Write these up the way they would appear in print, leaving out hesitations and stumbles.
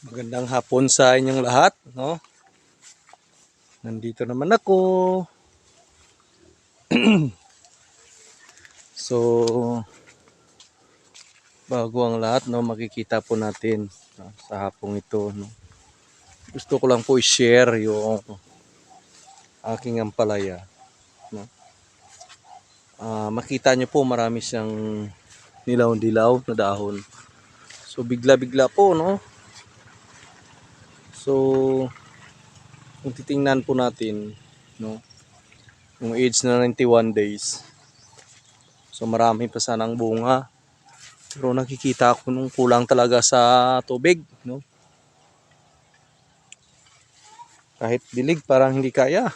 Magandang hapon sa inyong lahat, no? Nandito naman ako. So, bago ang lahat, no, makikita po natin, no, sa hapong ito, no. Gusto ko lang po i-share yung aking ampalaya, no. Makita nyo po marami siyang nilaw-dilaw na dahon. So, bigla-bigla po, no. So, kung titingnan po natin, no, yung age na 91 days. So, marami pa sanang bunga. Pero nakikita ko nung kulang talaga sa tubig, no? Kahit dilig parang hindi kaya.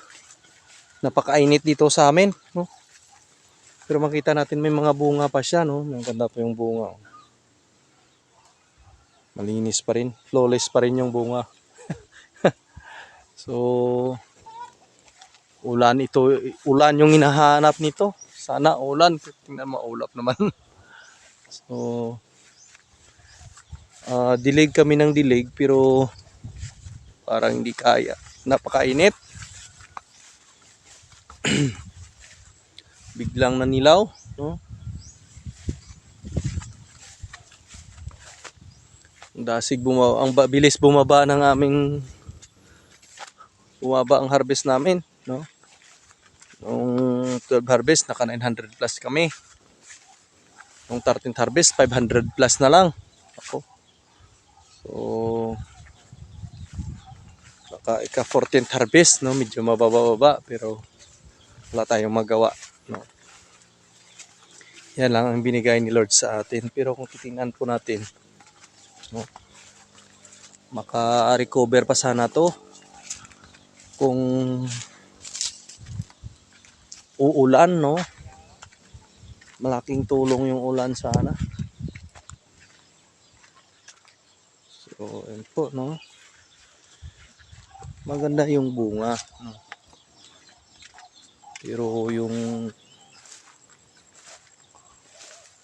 Napakainit dito sa amin, no? Pero makita natin may mga bunga pa siya, no? Maganda pa yung bunga. Malinis pa rin, flawless pa rin yung bunga. So, ulan ito, ulan yung hinahanap nito. Sana ulan, tingnan maulap naman. So, dilig kami ng dilig pero parang hindi kaya. Napakainit. Biglang nanilaw, no? Dasig bumaba, ang bilis bumaba ng aming bumaba ang harvest namin, no? Nung 12 harvest naka 900 plus kami. Nung 13th harvest 500 plus na lang. Ako. So ika 14th harvest, no, medyo mababa pero wala tayong magawa, no. Yan lang ang binigay ni Lord sa atin. Pero kung titingnan po natin, no, maka-recover pa sana to kung uulan, no. Malaking tulong yung ulan sana. So, yun po, no. Maganda yung bunga, no. Pero yung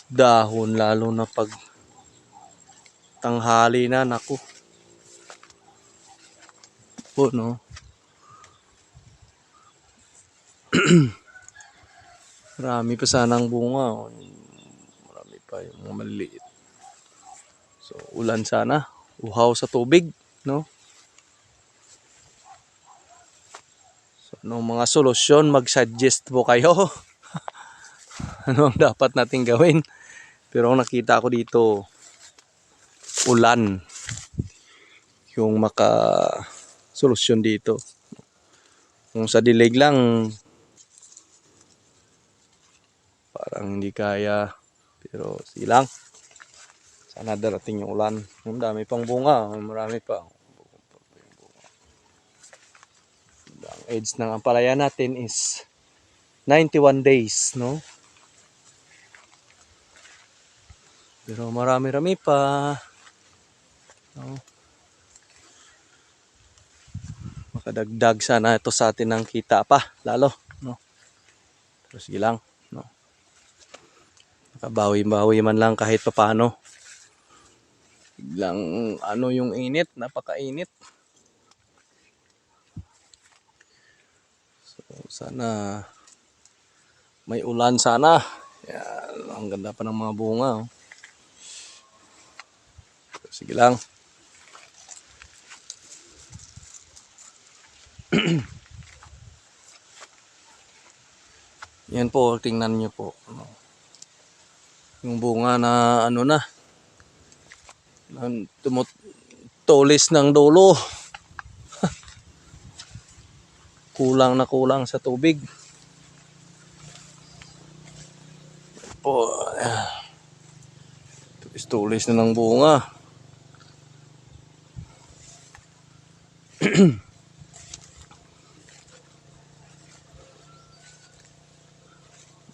dahon, lalo na pag tanghali na, naku. Po, no. Marami pa sanang bunga. Marami pa yung mga maliliit. So, ulan sana. Uhaw sa tubig, no. So, anong mga solusyon, mag-suggest po kayo. Ano ang dapat nating gawin? Pero nakita ko dito, ulan yung maka-solusyon dito. Kung sa dilig lang, parang hindi kaya. Pero silang, sana darating yung ulan. Ang dami pang bunga, marami pa. Ang age ng ampalaya natin is 91 days, no? Pero marami-rami pa, no? Makadagdag sana ito sa atin ng kita pa, lalo, no? Pero sige lang, no? Nakabawi-bawi man lang kahit papaano. Biglang ano yung init, napakainit. So, sana may ulan sana. Yan, ang ganda pa ng mga bunga, oh. So, sige lang. Yan po, tingnan nyo po, ano, yung bunga na ano na, tumutulis ng dulo. Kulang na kulang sa tubig. Po, tulis na ng bunga.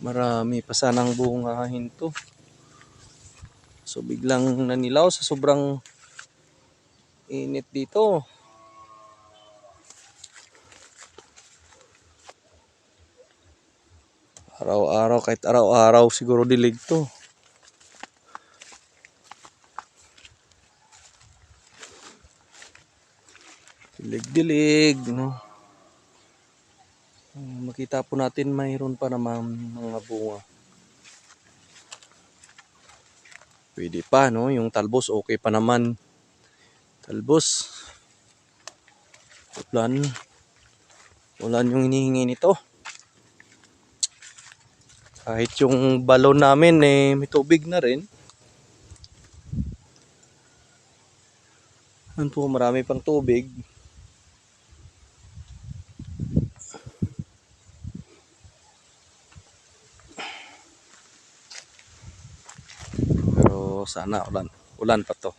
Marami pa sanang bungahin to. So biglang nanilaw sa sobrang init dito. Araw-araw, kahit araw-araw siguro dilig to. Dilig-dilig, no? Makita po natin mayroon pa naman mga bunga. Pwede pa, no? Yung talbos, okay pa naman. Talbos. Ulan yung hinihingi nito. Kahit yung balon namin, may tubig na rin. Yan po, marami pang tubig. Pero sana ulan pa to.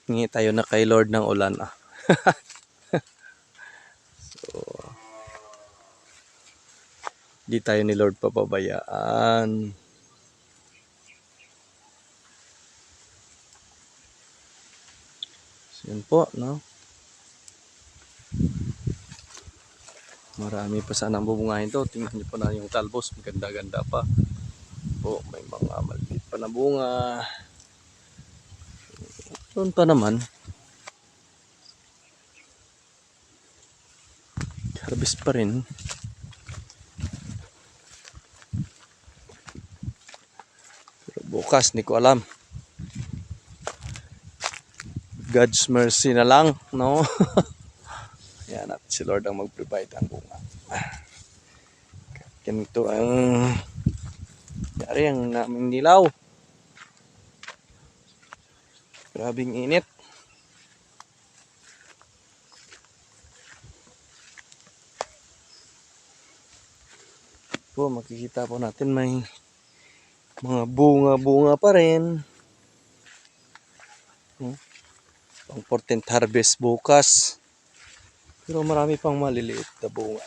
Hingi tayo na kay Lord ng ulan. So, di tayo ni Lord papabayaan. So, yun po, no? Marami pa sanang bubungahin to. Tingnan niyo po na yung talbos. Maganda-ganda pa. Po, may mga maliit pa na bunga. Doon pa naman. Harvest pa rin. Pero bukas, hindi ko alam. God's mercy na lang, no? Yan natin si Lord ang mag-provide ang bunga. Ganito ang yari ang naming nilaw. Grabing init. Po, makikita po natin may mga bunga-bunga pa rin. Pang 14th harvest bukas. Pero marami pang maliliit na bunga.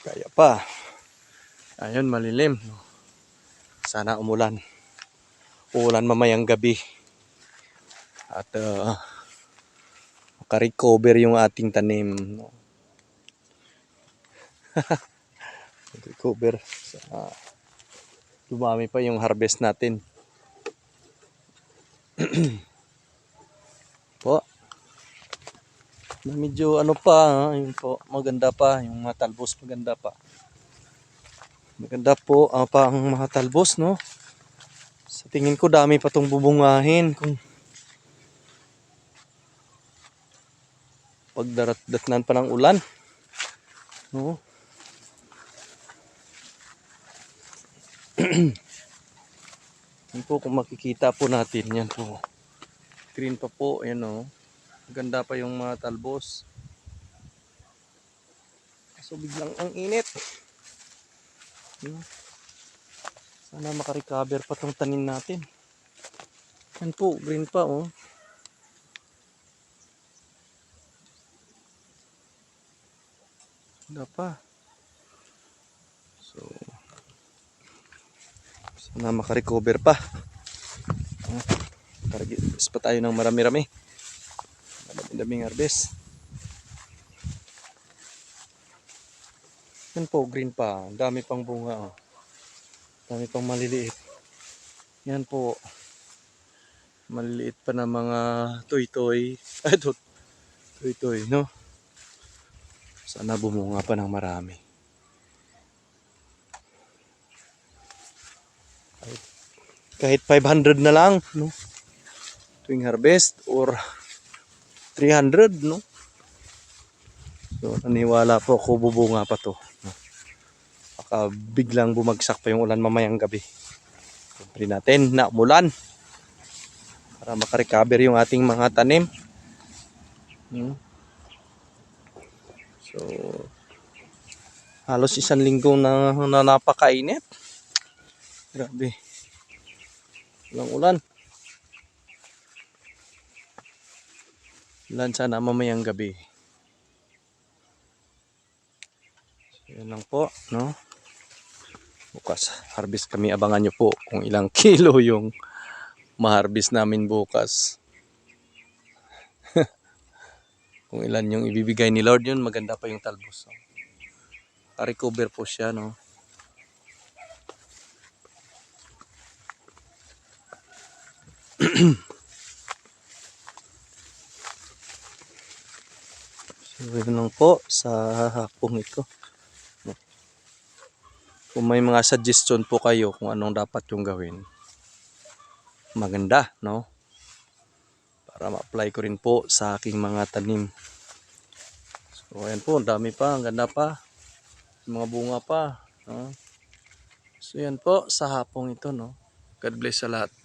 Kaya pa. Ayun, malilim. Sana umulan. Uulan mamayang gabi. At makarecover yung ating tanim. Recover. Dumami pa yung harvest natin. Po. Medyo ano pa, yun po, maganda pa, yung mga talbos maganda pa. Maganda po pa ang mga talbos, no? Sa tingin ko dami pa tong bubungahin kung pagdarat-datnan pa ng ulan. No? Yan po kung makikita po natin, yan po. Green pa po, yan o. Maganda pa yung mga talbos. So biglang ang init. Sana makarecover pa tong tanim natin. Yan po, green pa oh. Ganda pa. So, sana makarecover pa. Harvest pa tayo ng marami-rami. Daming harvest. Yan po, green pa. Dami pang bunga. Oh. Dami pang maliliit. Yan po. Maliliit pa na mga toy-toy. Ay, toy-toy, no? Sana bumunga pa ng marami. Kahit 500 na lang, no? Tuwing harvest or 300, no? So, naniwala po ako bubunga pa to. No? Baka biglang bumagsak pa yung ulan mamayang gabi. Siyempre natin na umulan para makarecover yung ating mga tanim. So, halos 1 linggo na napakainit. Grabe. Walang ulan. Ulan sana mamayang gabi. So, yan lang po, no? Bukas harvest kami, abangan nyo po kung ilang kilo yung ma-harvest namin bukas. Kung ilan yung ibibigay ni Lord, yun maganda pa yung talbos. So, recover po siya, no? Yun lang po sa hapong ito. Kung may mga suggestion po kayo kung anong dapat yung gawin, maganda, no? Para ma-apply ko rin po sa aking mga tanim. So, ayan po, ang dami pa, ang ganda pa. Mga bunga pa, no? So, yan po sa hapong ito, no? God bless sa lahat.